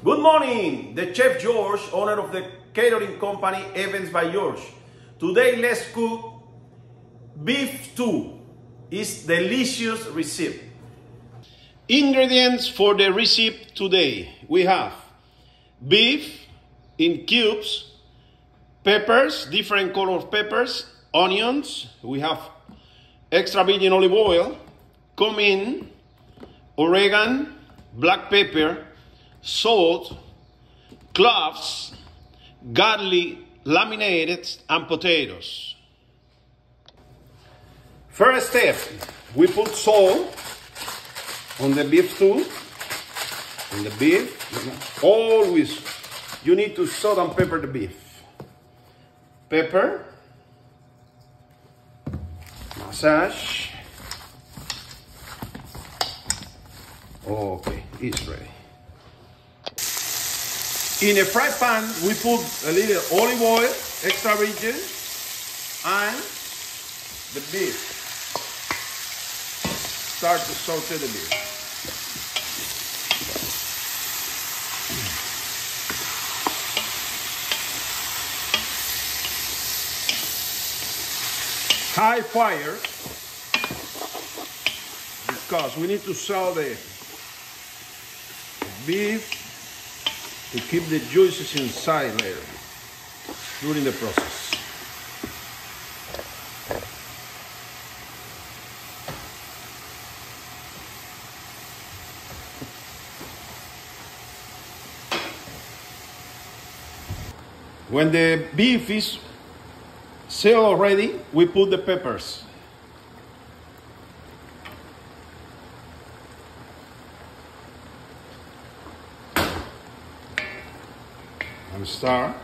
Good morning, the Chef George, owner of the catering company Events by George. Today let's cook beef stew. It's delicious recipe. Ingredients for the recipe today. We have beef in cubes, peppers, different color peppers, onions, we have extra virgin olive oil, cumin, oregano, black pepper, salt, cloves, garlic, laminated, and potatoes. First step, we put salt on the beef stew. On the beef, always you need to salt and pepper the beef. Pepper, massage. Okay, it's ready. In a fry pan, we put a little olive oil, extra virgin, and the beef. Start to saute the beef. High fire, because we need to salt the beef to keep the juices inside later during the process. When the beef is sealed already, we put the peppers. And stir.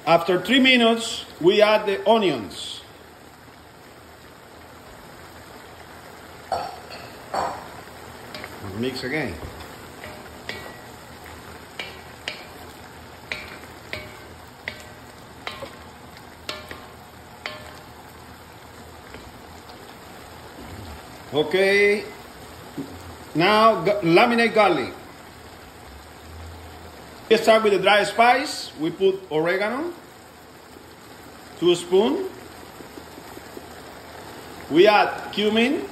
After 3 minutes, we add the onions. Mix again. Okay, now laminate garlic. Let's start with the dry spice. We put oregano, 2 spoons. We add cumin,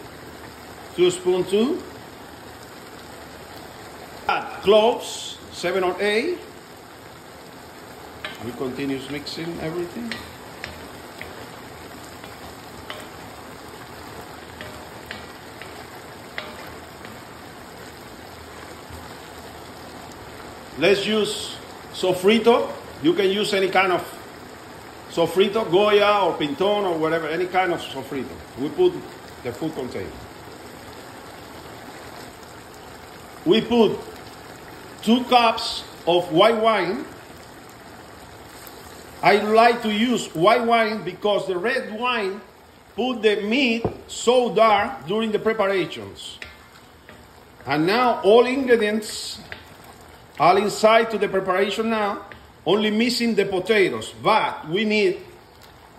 2 spoons too. Add cloves, 7 or 8. We continue mixing everything. Let's use Sofrito. You can use any kind of Sofrito, Goya or Pinton or whatever, any kind of Sofrito. We put the food container. We put 2 cups of white wine. I like to use white wine because the red wine put the meat so dark during the preparations. And now all ingredients are inside to the preparation now, only missing the potatoes. But we need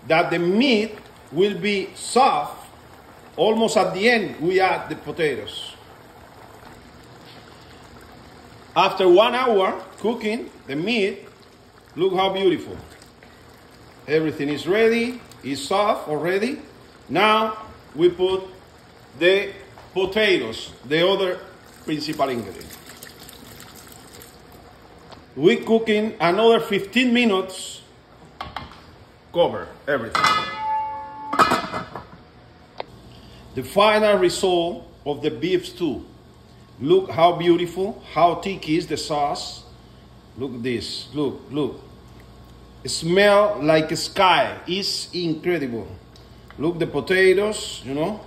that the meat will be soft. Almost at the end, we add the potatoes. After 1 hour cooking the meat, look how beautiful. Everything is ready, it's soft already. Now we put the potatoes, the other principal ingredient. We cooking another 15 minutes, cover everything. The final result of the beef stew. Look how beautiful, how thick is the sauce. Look at this, look. It smells like a sky, it's incredible. Look the potatoes, you know,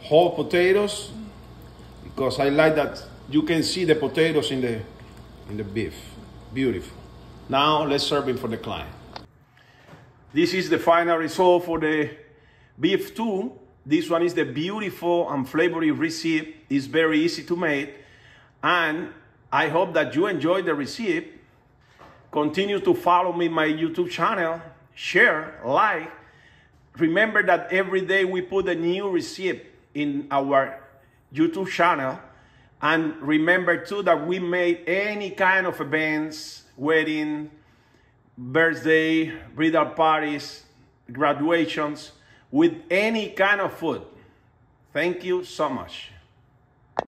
whole potatoes, because I like that you can see the potatoes in the beef. Beautiful. Now let's serve it for the client. This is the final result for the beef stew. This one is the beautiful and flavory recipe. It's very easy to make. And I hope that you enjoy the recipe. Continue to follow me in my YouTube channel. Share, like, remember that every day we put a new recipe in our YouTube channel. And remember too that we made any kind of events, wedding, birthday, bridal parties, graduations, with any kind of food. Thank you so much.